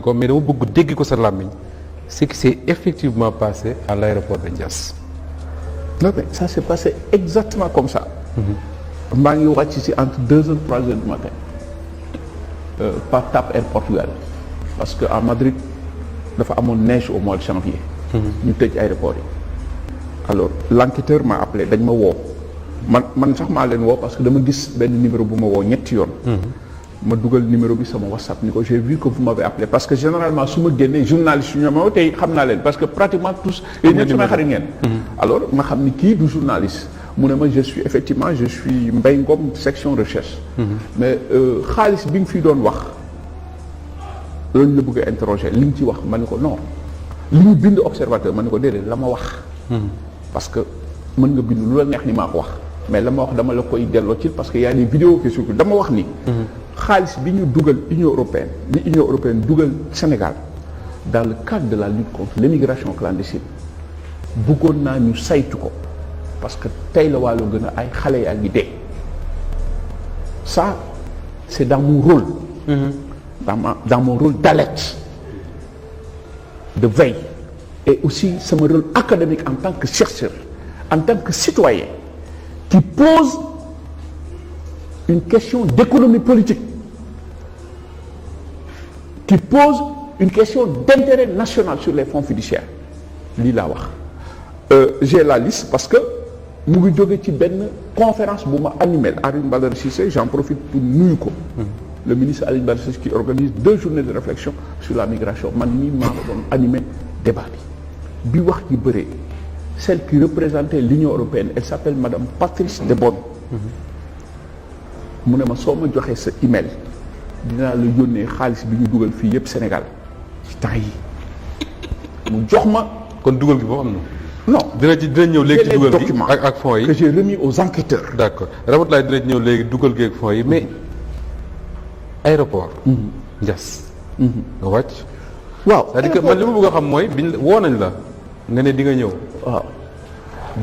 ko mais dama bëgg dégg ko sa làmmiñ ce qui s'est effectivement passé à l'aéroport de Diass. non mais ça s'est passé exactement comme ça. maa ngi wàcc ci entre 2 heures 3 heures du matin par TAP Air Portugal parce que à Madrid dafa amoon neige au mois de janvier. ñu tëj aéroport yi. alors l'enquêteur m'a appelé dañ ma woo man sax maa leen woo parce que dama gis benn numéro bu ma woo ñetti yoon. ma dugal numéro bi sama WhatsApp ni ko j'ai vu que vous m'avez appelé parce que généralement su ma génnee journaliste yu ñoom tey xam naa leen parce que pratiquement tous. yéen ñëpp samay xarit ngeen. alors ma xam ni kii du journaliste. mu ne ma je suis Mbaye Ngom section recherche. mais xaalis bi nga fi doon wax loolu la bëgg a interroger li nga ci wax ma ne ko non li ñu bind observateur ma ne ko déedéet la ma wax. parce que mën nga bind lu la neex ni maa ko wax mais la ma wax dama la koy delloo ci parce que y a des vidéos qui circulent dama wax ni. xaalis bi ñu dugal Union européenne dugal Sénégal dans le cadre de la lutte contre l'immigration clandestine bëggoon naa ñu saytu ko. parce que tey la wàllu gën a ay xale yaa ngi dee ça c'est dans mon rôle dans mon rôle d'alerte de veille et aussi sama rôle académique en tant que chercheur en tant que citoyen qui pose une question d'économie politique qui pose une question d'intérêt national sur les fonds fiduciaires lii laa wax j'ai la liste parce que mu ngi jóge ci benn conférence bu ma animé Alioune Badara Cissé j'en profite pour nuyu ko. le ministre Alioune Badara Cissé qui organise 2 journées de réflexion sur la migration man mii maa ko doon animé débat bi wax ji bëree celle qui représentait l'Union européenne elle s'appelle madame Patrice Debonne. mu ne ma soo ma joxee sa email dinaa la yónnee xaalis bi ñu dugal fii yëpp Sénégal ci temps yi mu jox ma. kon dugal gi boo am na. non dina ñëw léegi ci dugal gi ak fonds yi que j'ai remis aux enquêteurs. d'accord Ramatoulaye dina ñëw léegi dugal gi ak fonds yi mais aéroport. Diass. nga wàcc. waaw c'est-à-dire que man li ma bëgg a xam mooy biñ woo nañ la nga ne di nga ñëw. waaw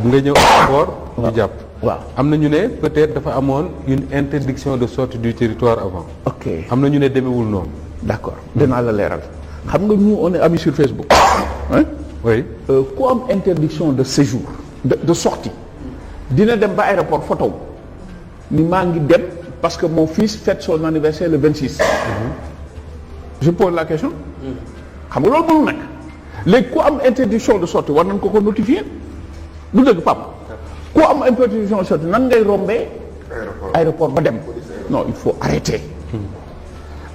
nga ñëw aéroport. ñu jàpp. waaw am na ñu ne peut-être dafa amoon une interdiction de sortie du territoire avant. ok am na ñu ne demewul noonu. d'accord dinaa la leeral xam nga ñu on est amis sur Facebook. hein oui. ku am interdiction de séjour de sortie dina dem ba aéroport photo ni maa ngi dem parce que mon fils fête son anniversaire le 26. je pose la question. xam nga loolu mënul nekk léegi ku am interdiction de sortie war nañ ko notifier du dëgg Pape ku am interdiction de sortie nan ngay rombee. aéroport ba dem non il faut arrêter.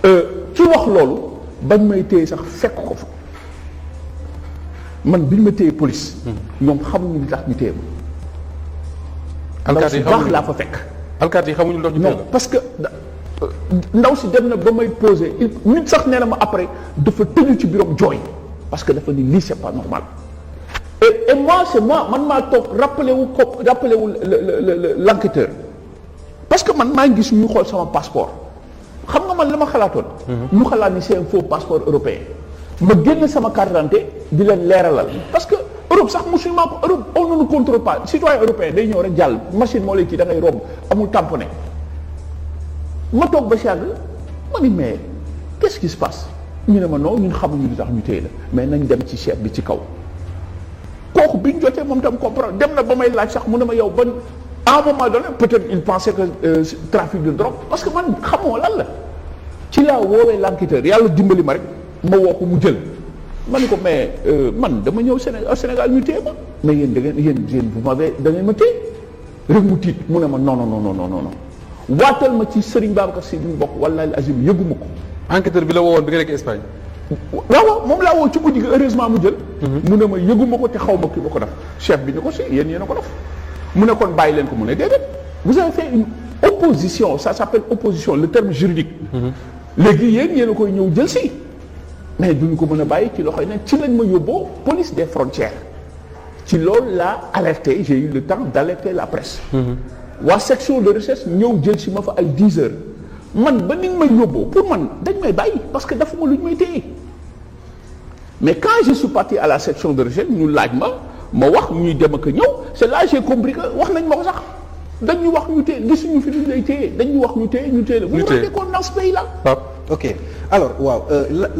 ki wax loolu bañ may téye sax fekk ko fa. man bi ñu ma téye police. ñoom xamuñu li tax ñu téye ma. alkaati yi baax laa fa fekk. alkaati yi xamuñu lu tax ñu téye la non parce que ndaw si dem na ba may poser nit sax nee na ma après dafa tëju ci bureau jooy parce que dafa ni lii c'est pas normal. et moi c'est moi man maa toog rappelé wu l'enquêteur parce que man maa ngi gis ñu xool sama passeport xam nga man la ma xalaatoon. ñu xalaat ni c'est un faux passeport européen. ma génn sama carte d'identité di leen leeralal parce que Europe sax musulman ko Europe on ne contrôle pas citoyen européen day ñëw rek jàll machine moo lay kii da ngay romb amul tamponné ma toog ba si yàgg ma ni mais qu'est-ce qui se passe ñu ne ma non ñun xamuñu li tax ñu téye la mais nañ dem ci chef bi ci kaw kooku bi ñu jotee moom tam comprendre dem na ba may laaj sax mu ne ma yow ban à un moment donné peut-être il pensait que trafic de drogue parce que man xamoo lan la ci laa woowee l'enquêteur yàlla dimbali ma rek. ma woo ko mu jël ma ne ko mais man dama ñëw Sénégal ñu téye ma mais yéen da ngeen yéen vous m'avez da ngeen ma téye rek mu tiit mu ne ma non waatal ma ci Serigne Babacar Sy bi mu bokk wallaahi azim yëguma ko. enquêteur bi la woowoon bi nga nekk Espagne. waaw moom laa woo ci guddi gi heureusement mu jël. mu ne ma yëguma ko te xaw ma ki ma ko def chef bi ni ko si yéen a ko def mu ne kon bàyyi leen ko mu ne déedéet vous avez fait une opposition ça s'appelle opposition le terme juridique. léegi yéen a koy ñëw jël si. mais duñ ko mën a bàyyi ci loxoy ne ci lañ ma yóbboo police des frontières ci loolu laa alerté j'ai eu le temps d'alerter la presse. waa section de recherche ñëw jël si ma fa ay 10 heures man ba niñ may yóbboo pour man dañ may bàyyi parce que dafa ma lu ñu may téye mais quand je suis parti à la section de recherche ñu laaj ma wax ñuy dem ak ñëw c'est là j'ai compris que wax nañ ma ko sax dañ ñu wax ñu téye gisuñu fi duñ lay téye dañ ñu wax ñu téye la. vous vous rendez compte dans ce pays là. ok alors waaw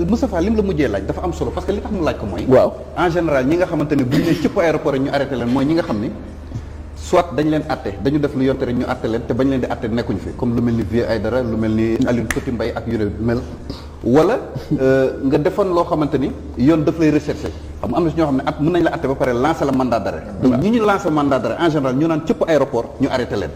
Moustapha lim la mujjee laaj dafa am solo parce que li tax mu laaj ko mooy. waaw en général ñi nga xamante ne bu ñu nee cëpp aéroport yi ñu arrêté leen mooy ñi nga xam ni soit dañ leen atte dañu def lu yonte rek ñu atte leen te bañ leen di atte nekkuñu fi comme lu mel ni Vieux Aïdara lu mel ni Alioune Petit Mbaye ak yu mel wala nga defoon loo xamante ni yoon daf lay recherché xam am na si ñoo xam ne at mën nañ la atte ba pare lancer la mandat d'arrêt donc ñi ñu lancer mandat d'arrêt en général ñu naan cëpp aéroport ñu arrêté leen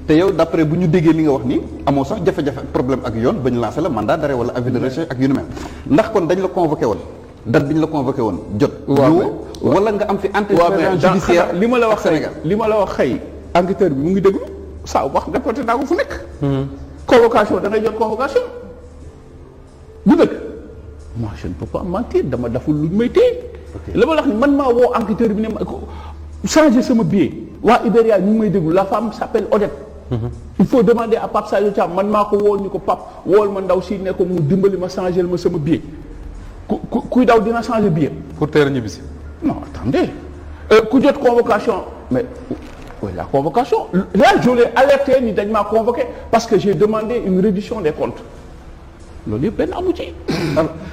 te yow d'après bu ñu déggee li nga wax ni amoo sax jafe-jafe ak problème ak yoon ba ñu lancer la mandat d'arrêt wala avis de recherche ak yu ni mel ndax kon dañ la convoqué woon date bi ñu la convoqué woon jot wala nga am fi antécédent judiciaire li ma la wax Sénégal li ma la wax xëy enquêteur bi mu ngi déglu saa wax répété naa ko fu nekk convocation da ngay jot convocation bu dëkk moi je ne peux pas mentir dama daful lu may téye la ma la wax ni man maa woo enquêteur bi ne ma changer sama billet waa Iberia ñu ngi may déglu la femme s'appelle Odette il faut demander à Pape Sadio Thiam man maa ko woo ni ko Pape wool ma ndaw si ne ko mu dimbali ma changer ma sama billet kuy daw dina changer billet pour teel a ñibbisi. non attendez ku jot convocation mais oui la convocation là je l'ai alerté ni dañ maa convoqué parce que j'ai demandé une reddition des comptes loolu yëpp benn amu ci.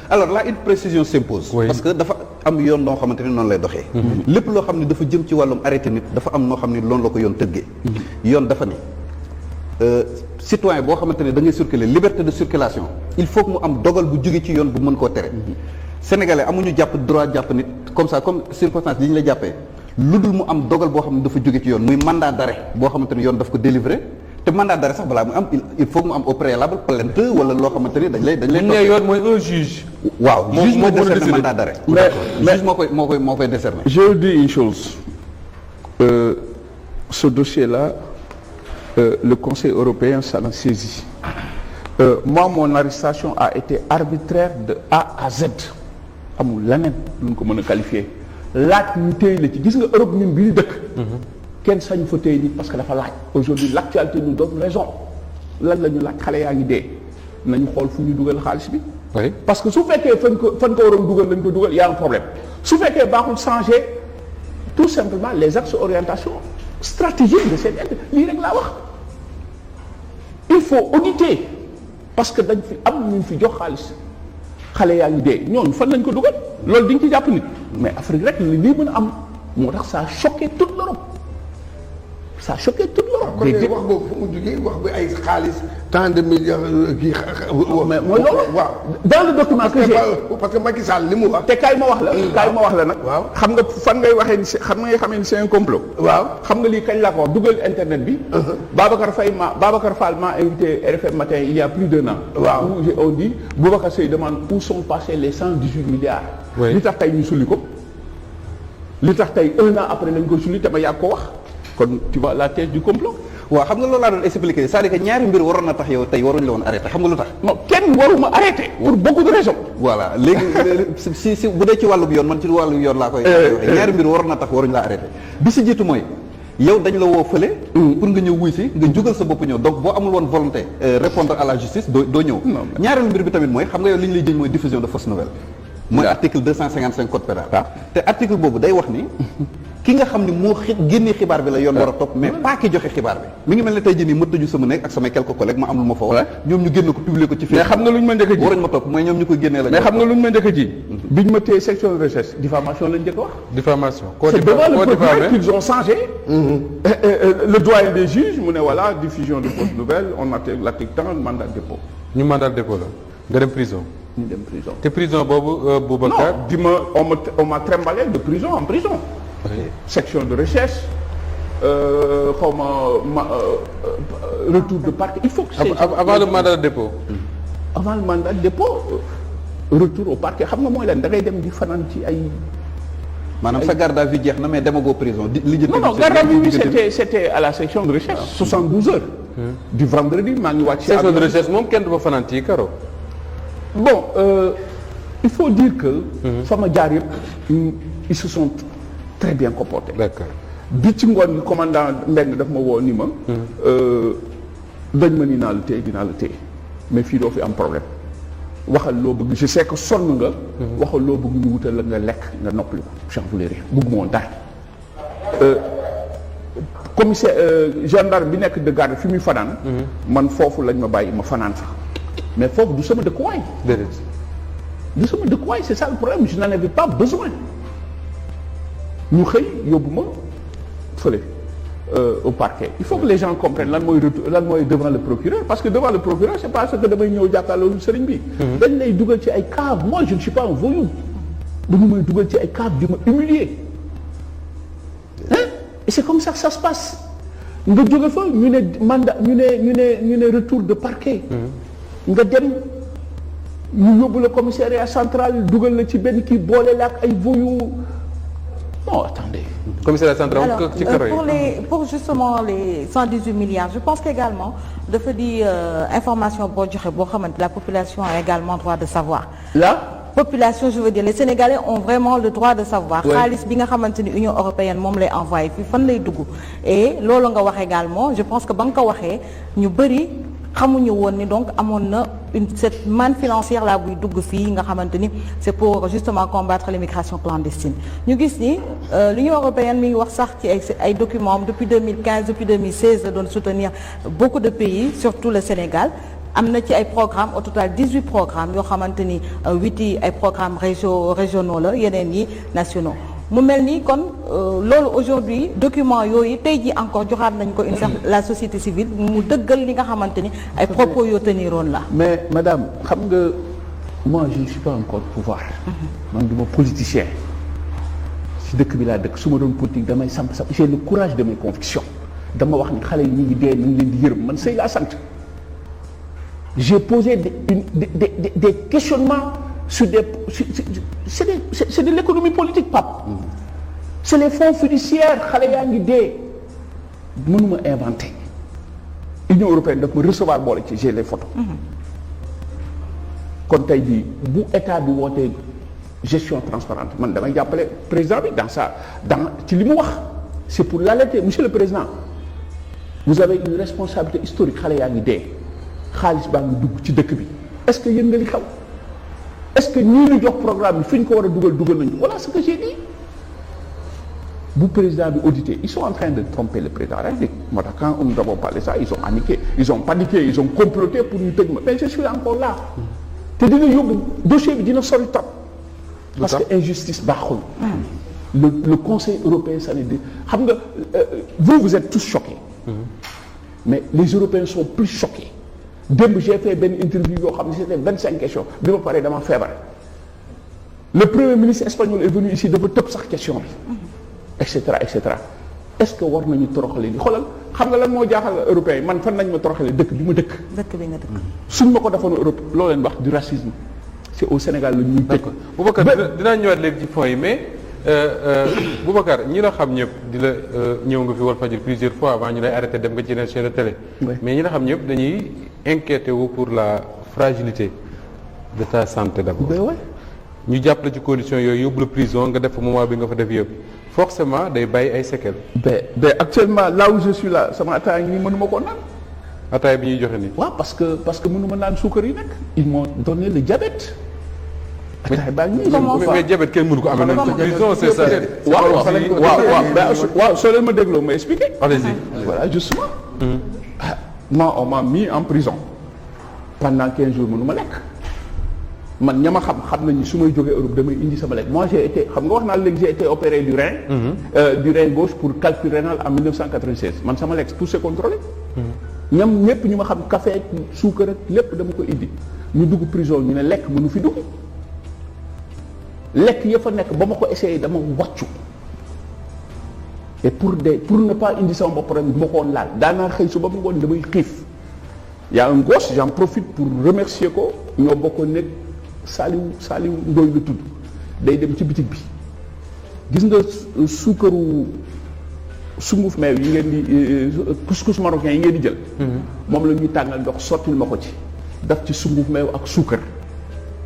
alors là une précision s'impose oui. parce que dafa am yoon noo xamante ni noonu lay doxee lépp loo xam ne dafa jëm ci wàllum arrêté nit dafa am noo xam ni loolu la ko yoon tëggee yoon dafa ni citoyen boo xamante ne da ngay circuler liberté de circulation il faut que mu am dogal bu jóge ci yoon bu mën koo tere sénégalais amuñu jàpp droit jàpp nit comme ça comme circonstance yi ñu la jàppee lu dul mu am dogal boo xam ne dafa jóge ci yoon muy mandat d'arrêt boo xamante ni yoon daf ko délivrer te mandat d'arrêt sax balaa mu am il faut que mu am au préalable plainte wala loo xamante ni dañ lay ne yoon mooy un juge. waaw juge mooy décerner mandat d'arrêt mais juge moo koy décerner. je dis une chose ce dossier-là le Conseil européen s'en a saisi moi mon arrestation a été arbitraire de A à Z amul leneen lu ñu ko mën a qualifier laaj ñu téye la ci gis nga Europe ñun bi ñu dëkk kenn sañu fa téye nit parce que dafa laaj aujourd'hui l'actualité nous donne raison lan la ñu laaj xale yaa ngi dee nañu xool fu ñu dugal xaalis bi oui parce que su fekkee fan ko waroon dugal lañ ko dugal y a un problème su fekkee baaxul changer tout simplement les axes orientation stratégique de cette aide lii rek laa wax il faut auditer parce que dañ fi am ñu fi jox xaalis xale yaa ngi dee ñooñu fan lañ ko dugal loolu di nga ci jàpp nit mais Afrique rek li lii mën a am moo tax ça a choqué toute l'Europe ça a choqué toute l'Europe. kon léegi wax boobu fu mu jugee wax bi ay xaalis tant de millions kii. mais mooy loolu. waaw dans le document que j'ai parce que Macky Sall li mu wax. te kaay ma wax la nag. waaw xam nga fan ngay waxee ni xam nga xamee ni c'est un complot. waaw xam nga lii kañ laa ko wax dugal internet bi. Babacar Fall m'a invité RFM matin il y a plus d'1 an. waaw où on dit Boubacar Seye demande où sont passés les 118 milliards. oui li tax tey ñu sulli ko. li tax tey 1 an après lañ ko sulli te ma yàgg ko wax kon tu vois la thèse du complot. waaw xam nga loolu laa doon expliquer c'est-à-dire que ñaari mbir waroon na tax yow tey waruñu la woon arrêté xam nga lu tax. non kenn waruma arrêté. pour beaucoup de raisons. voilà léegi si bu dee ci wàllum yoon man ci wàllu yoon laa koy. ñaari mbir waroon na tax waruñu la arrêté bi si jiitu mooy yow dañ la woo fële. pour nga ñëw wuy si nga jugal sa bopp ñëw donc boo amul woon volonté répondre à la justice doo ñëw. ñaareelu mbir bi tamit mooy xam nga yow li ñu lay jëñ mooy diffusion de fausse nouvelle. mooy article 255 code pénal. te article boobu day wax ni. ki nga xam ni moo génnee xibaar bi la yoon war a topp mais pas ki joxe xibaar bi mi ngi mel ne tey jii nii ma tëju sama nekk ak samay quelques collègues ma am lu ma fa wax ñoom ñu génn ko publier ko ci mais xam nga lu ñu ma njëkk a ji waruñ ma topp mooy ñoom ñu koy génnee la mais xam nga lu ñu ma njëkk a ji biñ ma téye section de recherche diffamation lañ njëkk a wax diffamation. c'est devant le procureur qu'ils ont changé le doyen des juges mu ne voilà diffusion de fausses nouvelles on attaque l'article tant mandat de dépôt ñu mandat de dépôt la nga dem prison. ñu dem prison te prison boobu Boubacar. non on m'a trimballé de prison en prison. section de recherche xaw ma retour de parquet il faut que avant le mandat de dépôt. avant le mandat de dépôt retour au parquet xam nga mooy lan da ngay dem di fanaan ci ay. maanaam sa garde à vue jeex na mais demagoo prison non garde à vue bi c'était à la section de recherche 72 heures. du vendredi maa ngi wàcc. section de recherche moom kenn du fa fanaan ci karo. bon il faut dire que. fa ma jaar yëpp ils se sont très bien comportés. D'accord. bi ci ngoon gi commandant Mbengue daf ma woo ni ma. dañ ma ni naa la téye dinaa la téye mais fii doo fi am problème waxal loo bëgg je sais que sonn nga. waxal loo bëgg ñu wutal la nga lekk nga noppali ko j'en voulais rien bëgguma woon dara. commissaire gendarme bi nekk de garde fi muy fanaan. man foofu lañ ma bàyyi ma fanaan sax mais foofu du sama dëkkuwaay. déedéet. du sama dëkkuwaay c'est ça le problème je n'en avais pas besoin ñu xëy yóbbu ma fële au parquet il faut que les gens comprennent lan mooy devant le procureur parce que devant le procureur c'est pas ce que damay ñëw jàkkaarloo sëriñ bi. dañ lay dugal ci ay cave moi je ne suis pas un voyou. dañu may dugal ci ay cave di ma humilier hein et c'est comme ça que ça se passe nga jóge fa ñu ne mandat ñu ne retour de parquet. nga dem. ñu yóbbu la commissariat central dugal la ci benn kii boole la ak ay voyous non attendez. commissariat central alors ci karo yi. pour justement les 118 milliards je pense qu'également dafa di information boo joxe boo xamante la population a également droit de savoir. là. population je veux dire les Sénégalais ont vraiment le droit de savoir. xaalis bi nga xamante ni Union européenne moom lay envoyé fii fan lay dugg. et loolu nga wax également je pense que ba nga ko waxee ñu bëri. xamuñu woon ni donc amoon na cette manne financière là buy dugg fii nga xamante ni c'est pour justement combattre l'immigration clandestine ñu gis ni l'Union européenne mi ngi wax sax ci ay documents depuis 2015 depuis 2016 la doon soutenir beaucoup de pays surtout le Sénégal am na ci ay programmes au total 18 programmes yoo xamante ni 8 yi ay programmes régionaux la yeneen yi nationaux mu mel ni kon loolu aujourd'hui document yooyu tey jii encore joxaat nañ ko la société civile mu dëggal li nga xamante ni ay propos yoo teniroon la. mais madame xam nga moi je ne suis pas encore pouvoir. man du ma politicien. si dëkk bi laa dëkk su ma doon politique damay samp j'ai le courage de mes convictions dama wax ni xale yi ñu ngi dee ñu ngi leen di yërëm man sëy laa sant. j'ai posé des questionnements. c'est de l'économie politique Pape. c'est les fonds fiduciaires xale yaa ngi dee mënuma inventer. Union européenne daf ma recevoir boole ci j'ai les photos. kon tey jii bu état bi wootee gestion transparente man damay jàppale président bi dans ci li mu wax c'est pour l'alerter monsieur le président vous avez une responsabilité historique xale yaa ngi dee xaalis baa ngi dugg ci dëkk bi est-ce que yéen nga li xew. est-ce que ñii ñu jox programme bi fi ñu ko war a dugal nañu voilà ce que j'ai dit bu président bi audité ils sont en train de tromper le président de la République moo tax quand nous avons parlé ça ils ont paniqué ils ont comploté pour ñu tëj ma mais je suis encore là te dina yóbbu dossier bi dina sori trop parce que injustice baaxul le Conseil européen ça ne dit xam nga vous êtes tous choqués mais les Européens sont plus choqués démb j'ai fait benn interview yoo xam ne c'était 25 questions bi ma paree dama feebar le premier ministre espagnol est venu ici dafa tëb sax question bi et cetera est-ce que war nañu toroxale ni xoolal xam nga lan moo jaaxal européens yi man fan nañ ma toroxale dëkk bi ma dëkk. dëkk bi nga dëkk. suñ ma ko defoon Europe loo leen wax du racisme c'est au Sénégal la ñuy. d'accord Boubacar dinaa ñëwaat léegi ci point yi mais Boubacar ñi la xam ñëpp di la ñëw nga fi Walfadjri plusieurs fois avant ñu lay arrêté dem nga ci yeneen chaîne de télé. mais ñi la xam ñëpp dañuy inquiété wu pour la fragilité de ta santé d'abord. ñu jàpp la ci condition yooyu yóbbu la prison nga def moment bi nga fa def yëpp forcément day bàyyi ay séquelles. mais actuellement là où je suis là sama ataaya ngi mënuma koo naan. ataaya bi ñuy joxe nii. waaw parce que mënuma naan suukar yi nag ils m'ont donné le diabète. ataaya baa ngi mais diabète kenn mënu ko amee nañ ko prison c'est ça. waaw soo leen ma dégloo ma expliquer. allez-y. voilà justement. moi on m'a mis en prison pendant 15 jours mënuma lekk. man ña ma xam nañu su may jógee Europe damay indi sama lekk moi j'ai été xam nga wax naa léegi j'ai été opéré du rein. Du rein gauche pour calcul rénal en 1996 man sama lekk tout c'est contrôlé. ñam ñëpp ñu ma xam café ak suukar ak lépp dama ko indi ñu dugg prison ñu ne lekk mënu fi dugg lekk ya fa nekk ba ma ko essayé dama wàccu et pour ne pas indi sama bopp rek ma ko woon laal daanaa xëy su ba mu ngoon damay xiif y a un gosse j'en profite pour remercier ko ñoo bokkoon nekk Saliou Ndoye la tudd day dem ci bitig bi gis nga suukaru sunguf meew yi ngeen di couscous marocain yi ngeen di jël moom la ñuy tàngal ndox sottil ma ko ci daf ci sunguf meew ak suukar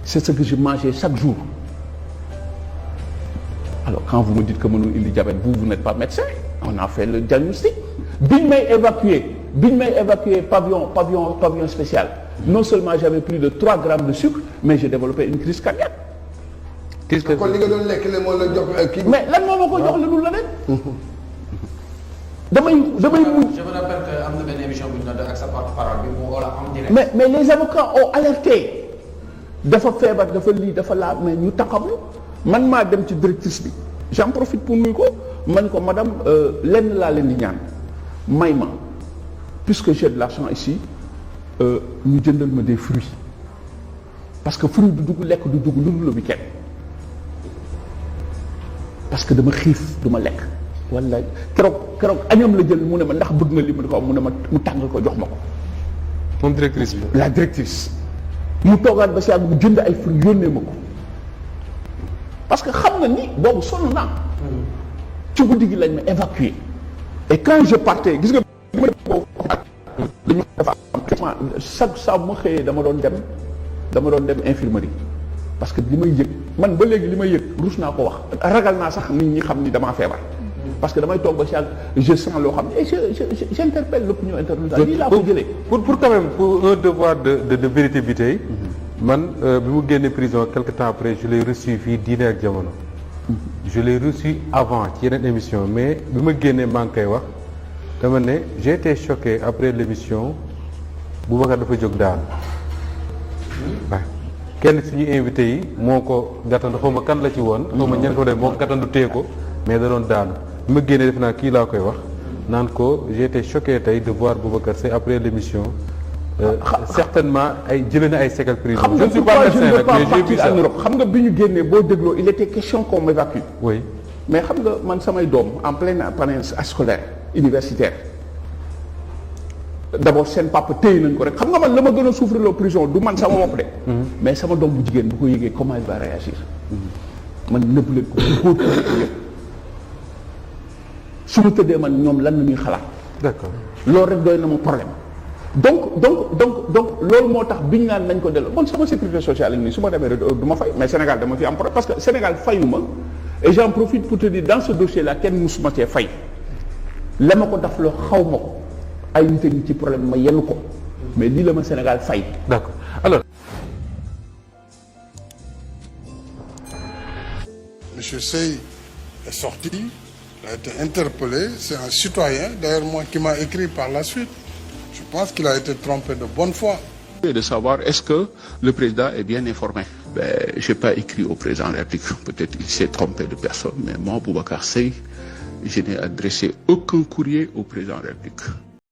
c'est ce que je mangeais chaque jour alors quand vous me dites que mënul indi diabète vous n'êtes pas médecin on a fait le diagnostic biñ may évacuer pavillon spécial non seulement j'avais plus de 3 grammes de sucre mais j'ai développé une crise cardiaque. kon li nga doon lekk le moo la jox kii. mais lan moo ma ko jox la dul la rek. damay mujj je me rappelle que am na benn émission bu ñu doon def ak sa porte-parole bi mu wala en direct. mais les avocats ont alerté dafa feebar dafa lii dafa laa mais ñu taxawlu man maa dem ci directrice bi j'en profite pour nuyu ko man ko madame lenn laa leen di ñaan may ma puisque j'ai de l'argent ici ñu jëndal ma des fruits parce que fruit du dugg lekk du dugg lu dul le week-end parce que dama xiif du ma lekk wala keroog añam la jël mu ne ma ndax bëgg nga li mu ne ko mu ne ma mu tàngal ko jox ma ko. moom directrice bi. la directrice mu toogaat ba si yàgg mu jënd ay fruits yónnee ma ko parce que xam na ni boobu sonn naa. ci guddi gi lañ ma évacué et quand je partais gis nga bi ma dañu dafa am chaque saa bu ma xëyee dama doon dem infirmerie parce que li may yëg man ba léegi li may yëg rus naa ko wax ragal naa sax nit ñi xam ni damaa feebar parce que damay toog ba si je sens loo xam ne et j'interpelle l'opinion internationale lii laa ko jëlee pour quand même pour un devoir de vérité bi tey man bi mu génnee prison quelque temps après je l'ai reçu fii Diine ak Jamono je l'ai reçu avant ci yeneen émission mais bi ma génnee maa ngi koy wax dama ne j'ai été choqué après l'émission Boubacar dafa jóg daal waaw kenn suñu invité yi moo ko gàttandu xaw ma kan la ci woon xaw ma ñen ko def moo ko gàttandu téye ko mais da doon daanu bi ma génnee def naa kii laa koy wax naan ko j'ai été choqué tey de voir Boubacar c'est après l'émission certainement ay jëlee na ay séquelles prison. je ne suis pas médecin nag mais j'ai vu ça xam nga bi ñu génnee boo dégloo il était question qu'on m'évacue. oui mais xam nga man samay doom en pleine année scolaire universitaire d'abord seen papa téye nañ ko rek xam nga man la ma gën a souffrir la prison du man sama bopp de. mais sama doom bu jigéen bu ko yëgee comment il va réagir. man nëbb leen ko góor ko yëpp su ma tëddee man ñoom lan la ñuy xalaat. d'accord loolu rek doy na ma problème. donc loolu moo tax biñ naan nañ ko delloo man sama sécurité sociale nii su ma demee du ma fay mais Sénégal dama fi am problème parce que Sénégal fayuma et j'en profite pour te dire dans ce dossier là kenn musuma cee fay la ma ko daf loo xaw ma ko ay nit ñi ci problème ma yenn ko mais lii la ma Sénégal fay. d'accord alors. Monsieur Sey est sorti, il a été interpellé, c'est un citoyen, d'ailleurs moi qui m'a écrit par la suite. Je pense qu'il a été trompé de bonne foi. De savoir est-ce que le président est bien informé. Je n'ai pas écrit au président de la République, peut-être il s'est trompé de personne, mais moi, Boubacar Sey, je n'ai adressé aucun courrier au président de la République.